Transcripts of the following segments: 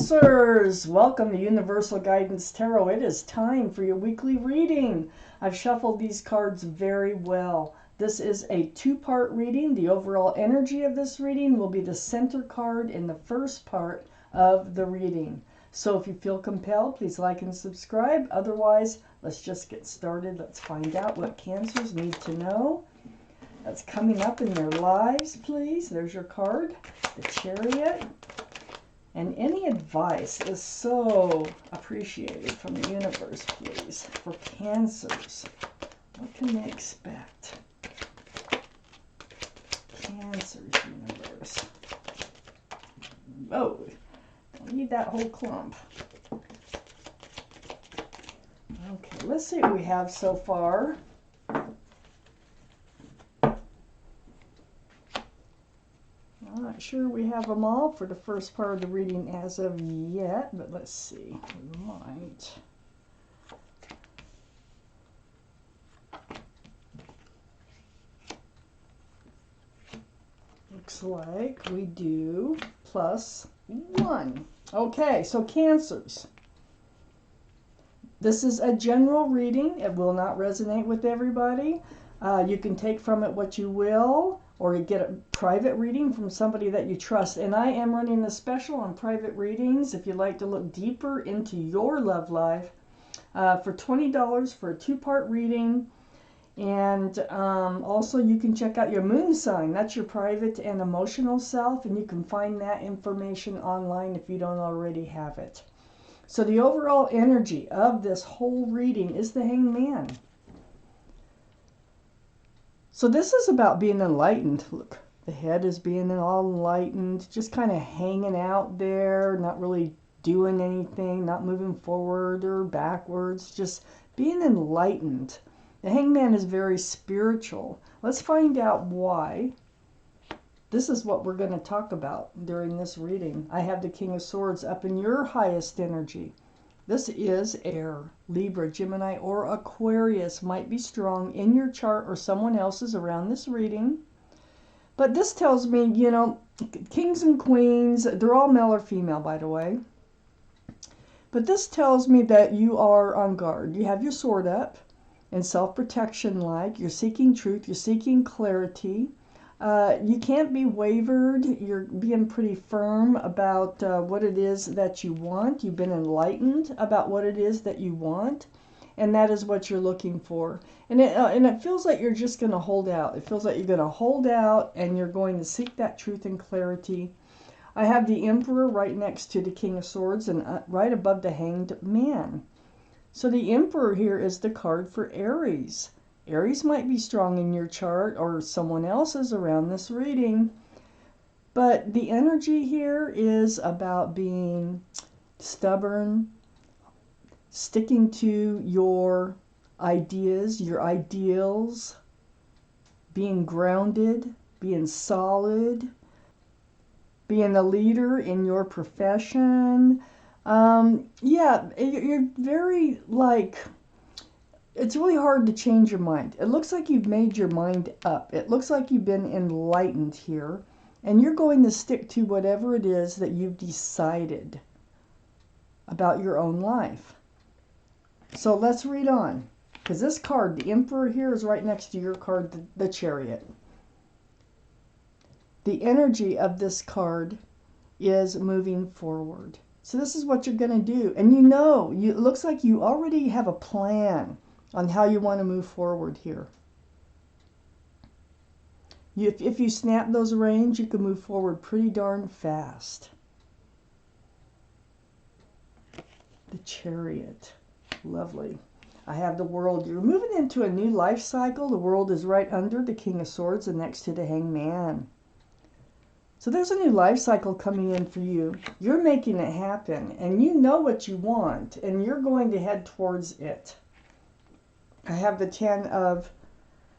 Cancers, welcome to Universal Guidance Tarot. It is time for your weekly reading. I've shuffled these cards very well. This is a two-part reading. The overall energy of this reading will be the center card in the first part of the reading. So if you feel compelled, please like and subscribe. Otherwise, let's just get started. Let's find out what Cancers need to know that's coming up in their lives, please. There's your card, the Chariot. And any advice is so appreciated from the universe, please, for Cancers. What can they expect? Cancers universe. Oh, don't need that whole clump. Okay, let's see what we have so far. I'm not sure we have them all for the first part of the reading as of yet, but let's see. We might. Looks like we do +1. Okay, so Cancers. This is a general reading. It will not resonate with everybody. You can take from it what you will, or you get a private reading from somebody that you trust. And I am running a special on private readings if you'd like to look deeper into your love life for $20 for a two-part reading. And also you can check out your moon sign. That's your private and emotional self, and you can find that information online if you don't already have it. So the overall energy of this whole reading is the Hanged Man. So this is about being enlightened. Look, the head is being all enlightened, just kind of hanging out there, not really doing anything, not moving forward or backwards, just being enlightened. The Hanged Man is very spiritual. Let's find out why. This is what we're going to talk about during this reading. I have the King of Swords up in your highest energy. This is air. Libra, Gemini, or Aquarius might be strong in your chart or someone else's around this reading. But this tells me, you know, kings and queens, they're all male or female, by the way. But this tells me that you are on guard. You have your sword up and self-protection like. You're seeking truth. You're seeking clarity. You can't be wavered. You're being pretty firm about what it is that you want. You've been enlightened about what it is that you want, and that is what you're looking for. And it feels like you're just going to hold out. It feels like you're going to hold out, and you're going to seek that truth and clarity. I have the Emperor right next to the King of Swords and right above the Hanged Man. So the Emperor here is the card for Aries. Aries might be strong in your chart or someone else's around this reading. But the energy here is about being stubborn, sticking to your ideas, your ideals, being grounded, being solid, being a leader in your profession. Yeah, you're very like... It's really hard to change your mind. It looks like you've made your mind up. It looks like you've been enlightened here. And you're going to stick to whatever it is that you've decided about your own life. So let's read on. Because this card, the Emperor here, is right next to your card, the Chariot. The energy of this card is moving forward. So this is what you're going to do. And it looks like you already have a plan on how you want to move forward here. If you snap those reins, you can move forward pretty darn fast. The Chariot. Lovely. I have the World. You're moving into a new life cycle. The World is right under the King of Swords and next to the Hanged Man. So there's a new life cycle coming in for you. You're making it happen, and you know what you want, and you're going to head towards it. I have the 10 of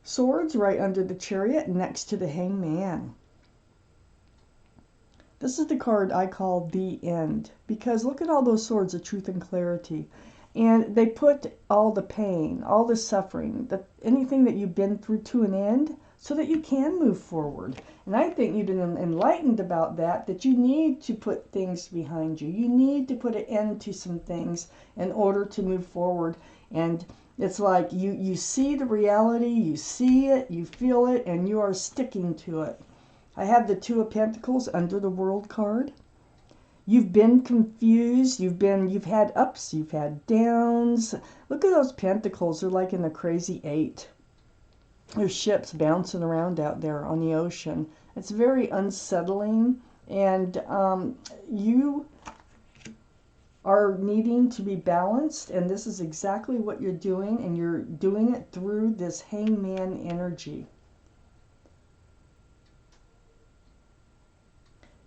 Swords right under the Chariot next to the Hanged Man. This is the card I call the End, because look at all those swords of truth and clarity. And they put all the pain, all the suffering, anything that you've been through to an end. so that you can move forward. And I think you've been enlightened about that you need to put things behind you. You need to put an end to some things in order to move forward. And it's like you see the reality, you see it, you feel it, and you are sticking to it. I have the Two of Pentacles under the World card. You've been confused, you've had ups, you've had downs. Look at those pentacles, they're like in the crazy eight. There's ships bouncing around out there on the ocean. It's very unsettling, and you are needing to be balanced, and this is exactly what you're doing, and you're doing it through this Hangman energy.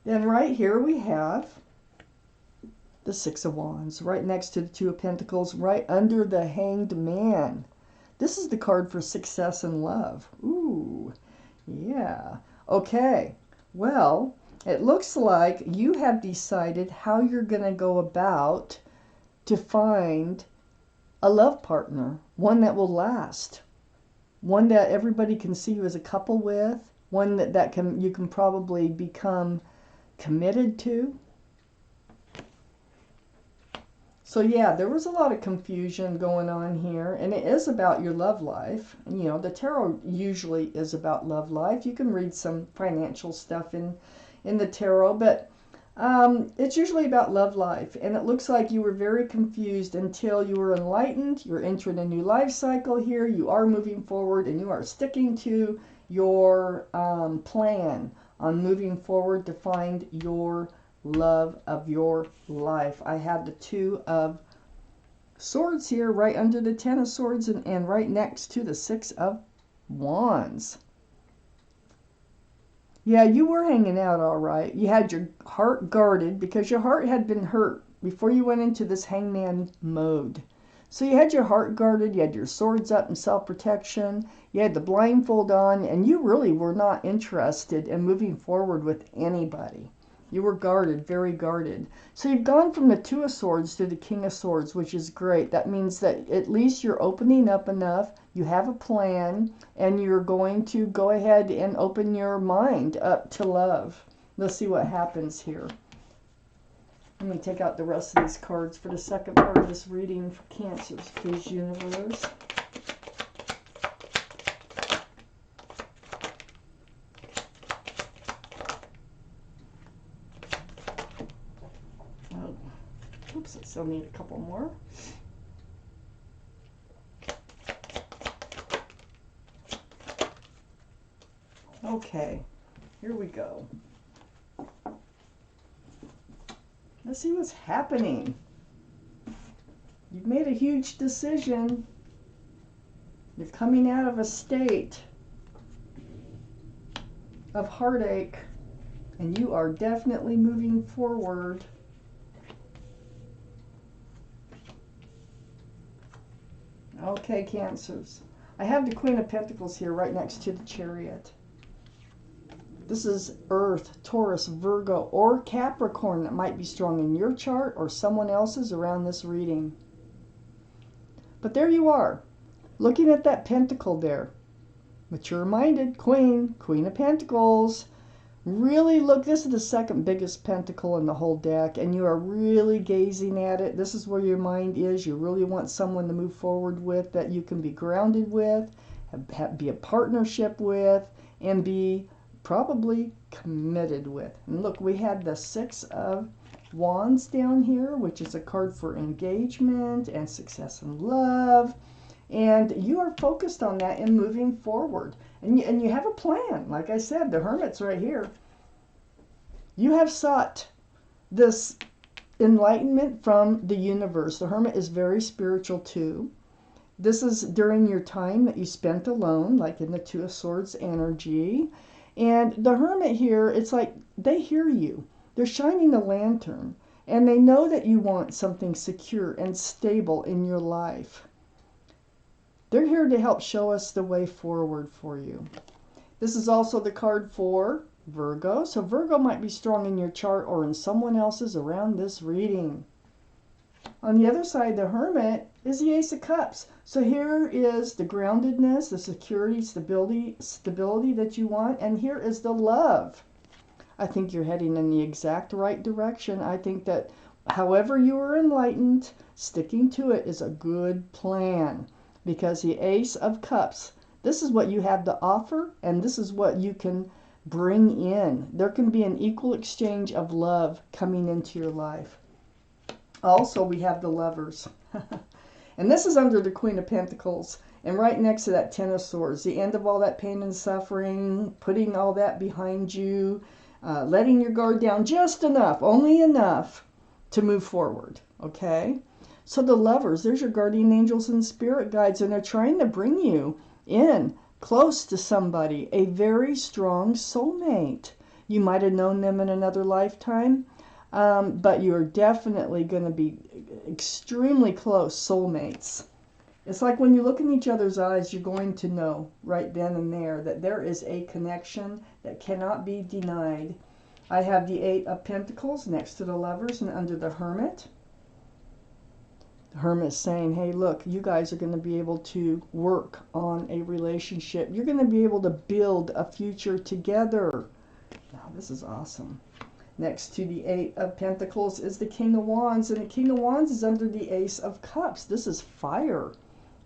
Then right here we have the Six of Wands, right next to the Two of Pentacles, right under the Hanged Man. This is the card for success in love. Ooh, yeah. Okay, well, it looks like you have decided how you're going to go about to find a love partner, one that will last, one that everybody can see you as a couple with, one that you can probably become committed to. So yeah, there was a lot of confusion going on here, and it is about your love life. You know, the tarot usually is about love life. You can read some financial stuff in the tarot, but it's usually about love life. And it looks like you were very confused until you were enlightened. You're entering a new life cycle here. You are moving forward, and you are sticking to your plan on moving forward to find your love of your life. I have the Two of Swords here right under the Ten of Swords, and right next to the Six of Wands. Yeah, you were hanging out all right. You had your heart guarded because your heart had been hurt before you went into this hangman mode. So you had your heart guarded, you had your swords up in self-protection, you had the blindfold on, and you really were not interested in moving forward with anybody. You were guarded, very guarded. So you've gone from the Two of Swords to the King of Swords, which is great. That means that at least you're opening up enough, you have a plan, and you're going to go ahead and open your mind up to love. Let's see what happens here. Let me take out the rest of these cards for the second part of this reading for Cancers, please, universe. Oops, I still need a couple more. Okay, here we go. Let's see what's happening. You've made a huge decision. You're coming out of a state of heartache, and you are definitely moving forward. Okay, Cancers. I have the Queen of Pentacles here right next to the Chariot. This is Earth, Taurus, Virgo, or Capricorn that might be strong in your chart or someone else's around this reading. But there you are, looking at that pentacle there. Mature-minded Queen, Queen of Pentacles. Really look, this is the second biggest pentacle in the whole deck, and you are really gazing at it. This is where your mind is. You really want someone to move forward with that you can be grounded with, be a partnership with, and be probably committed with. And look, we had the Six of Wands down here, which is a card for engagement and success in love. And you are focused on that and moving forward. And you have a plan. Like I said, the Hermit's right here. You have sought this enlightenment from the universe. The Hermit is very spiritual too. This is during your time that you spent alone, like in the Two of Swords energy. And the Hermit here, it's like they hear you. They're shining a lantern. And they know that you want something secure and stable in your life. They're here to help show us the way forward for you. This is also the card for Virgo. So Virgo might be strong in your chart or in someone else's around this reading. On the other side, the Hermit is the Ace of Cups. So here is the groundedness, the security, stability that you want. And here is the love. I think you're heading in the exact right direction. I think that however you are enlightened, sticking to it is a good plan. Because the Ace of Cups, this is what you have to offer, and this is what you can bring in. There can be an equal exchange of love coming into your life. Also, we have the Lovers. And this is under the Queen of Pentacles. And right next to that Ten of Swords, the end of all that pain and suffering, putting all that behind you, letting your guard down just enough, only enough to move forward, okay? So the Lovers, there's your guardian angels and spirit guides, and they're trying to bring you in close to somebody, a very strong soulmate. You might have known them in another lifetime, but you're definitely going to be extremely close soulmates. It's like when you look in each other's eyes, you're going to know right then and there that there is a connection that cannot be denied. I have the Eight of Pentacles next to the Lovers and under the Hermit. The Hermit is saying, hey, look, you guys are going to be able to work on a relationship. You're going to be able to build a future together. Now, this is awesome. Next to the Eight of Pentacles is the King of Wands, and the King of Wands is under the Ace of Cups. This is fire.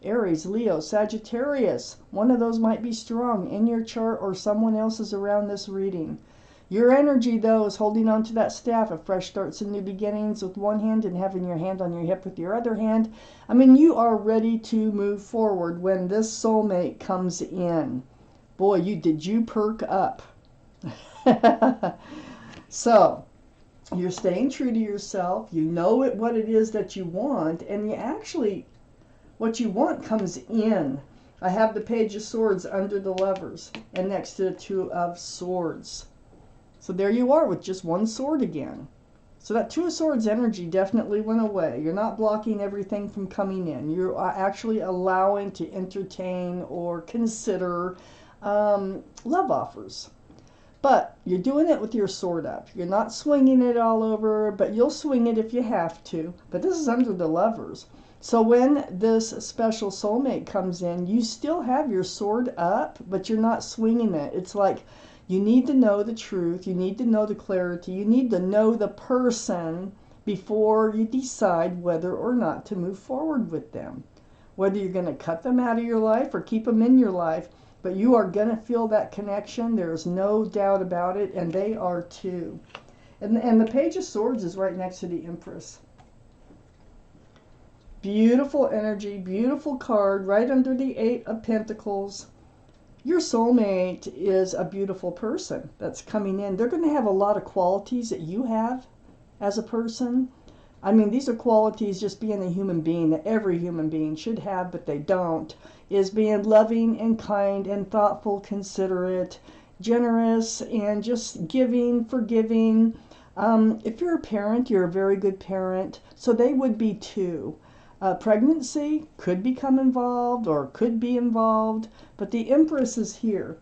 Aries, Leo, Sagittarius. One of those might be strong in your chart or someone else's around this reading. Your energy, though, is holding on to that staff of fresh starts and new beginnings with one hand and having your hand on your hip with your other hand. I mean, you are ready to move forward when this soulmate comes in. Boy, did you perk up. So, you're staying true to yourself. You know what it is that you want, and you actually, what you want comes in. I have the Page of Swords under the Lovers and next to the Two of Swords. So there you are with just one sword again. So that Two of Swords energy definitely went away. You're not blocking everything from coming in. You're actually allowing to entertain or consider love offers. But you're doing it with your sword up. You're not swinging it all over, but you'll swing it if you have to. But this is under the Lovers. So when this special soulmate comes in, you still have your sword up, but you're not swinging it. It's like you need to know the truth. You need to know the clarity. You need to know the person before you decide whether or not to move forward with them. Whether you're going to cut them out of your life or keep them in your life. But you are going to feel that connection. There's no doubt about it. And they are too. And the Page of Swords is right next to the Empress. Beautiful energy. Beautiful card. Right under the Eight of Pentacles. Your soulmate is a beautiful person that's coming in. They're going to have a lot of qualities that you have as a person. I mean, these are qualities just being a human being that every human being should have, but they don't. Is being loving and kind and thoughtful, considerate, generous, and just giving, forgiving. If you're a parent, you're a very good parent. So they would be too. Pregnancy could become involved or could be involved, but the Empress is here.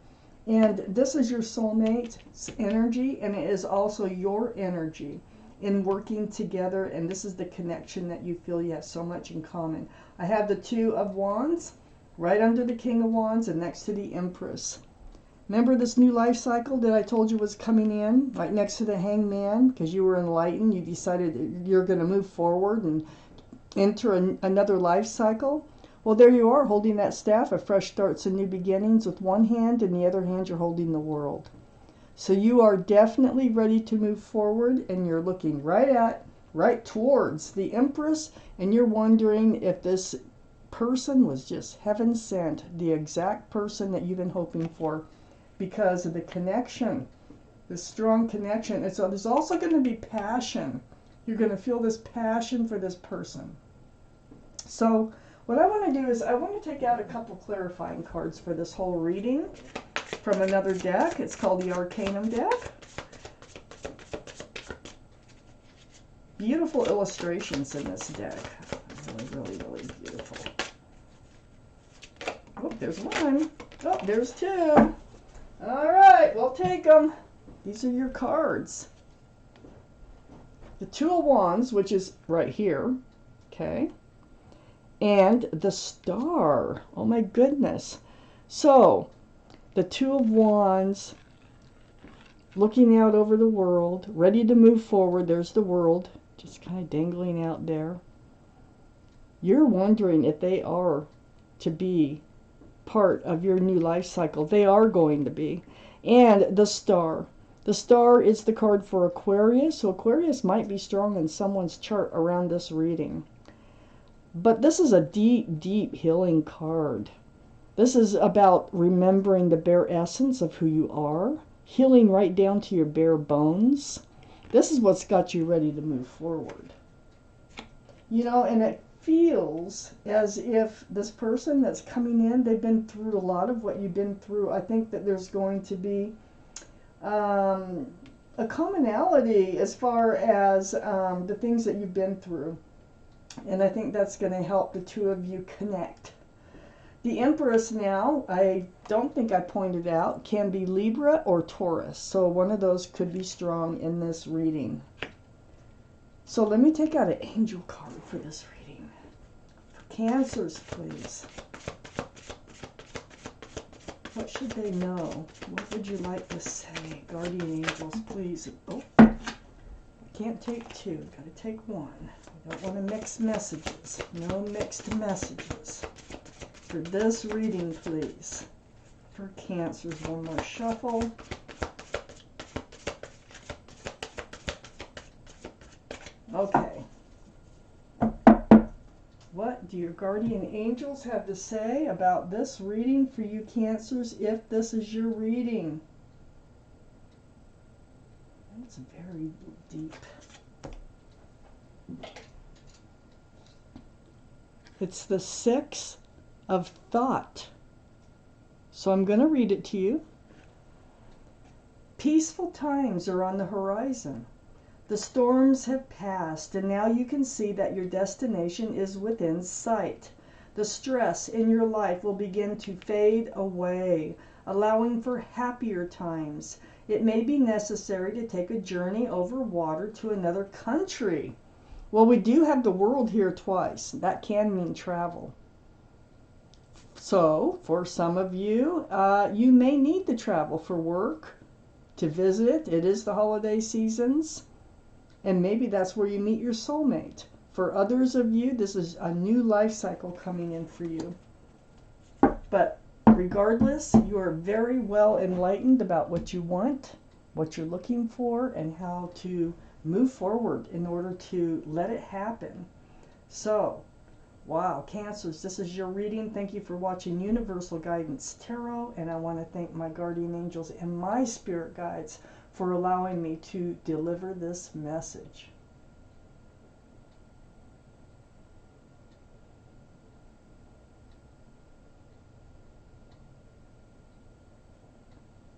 And this is your soulmate's energy, and it is also your energy in working together, and this is the connection that you feel you have so much in common. I have the Two of Wands right under the King of Wands and next to the Empress. Remember this new life cycle that I told you was coming in right next to the Hangman? Because you were enlightened, you decided you're going to move forward and enter another life cycle. Well, there you are holding that staff of fresh starts and new beginnings with one hand, and the other hand you're holding the world. So you are definitely ready to move forward, and you're looking right towards the Empress, and you're wondering if this person was just heaven sent, the exact person that you've been hoping for, because of the connection, the strong connection. And so there's also going to be passion. You're going to feel this passion for this person. So what I want to do is I want to take out a couple clarifying cards for this whole reading from another deck. It's called the Arcanum deck. Beautiful illustrations in this deck. Really, really beautiful. Oh, there's one. Oh, there's two. All right, we'll take them. These are your cards. The Two of Wands, which is right here, Okay. And the Star. Oh my goodness. So, the Two of Wands, looking out over the world, ready to move forward. There's the world, just kind of dangling out there. You're wondering if they are to be part of your new life cycle. They are going to be. And the Star. The Star is the card for Aquarius, so Aquarius might be strong in someone's chart around this reading. But this is a deep, deep healing card. This is about remembering the bare essence of who you are, healing right down to your bare bones. This is what's got you ready to move forward. You know, and it feels as if this person that's coming in, they've been through a lot of what you've been through. I think that there's going to be a commonality as far as the things that you've been through. And I think that's going to help the two of you connect. The Empress now, I don't think I pointed out, can be Libra or Taurus. So one of those could be strong in this reading. So let me take out an angel card for this reading. For Cancers, please. What should they know? What would you like to say? Guardian angels, please. Oh, I can't take two. Got to take one. I don't want to mix messages. No mixed messages. For this reading, please. For Cancers, one more shuffle. Okay. What do your guardian angels have to say about this reading for you Cancers, if this is your reading? That's very deep. It's the Six of Thought. So I'm going to read it to you. Peaceful times are on the horizon. The storms have passed, and now you can see that your destination is within sight. The stress in your life will begin to fade away, allowing for happier times. It may be necessary to take a journey over water to another country. Well, we do have the world here twice. That can mean travel. So, for some of you, you may need to travel for work, to visit. It is the holiday seasons. And maybe that's where you meet your soulmate. For others of you, this is a new life cycle coming in for you. But regardless, you are very well enlightened about what you want, what you're looking for, and how to move forward in order to let it happen. So, wow, Cancers, this is your reading. Thank you for watching Universal Guidance Tarot, and I want to thank my guardian angels and my spirit guides for allowing me to deliver this message.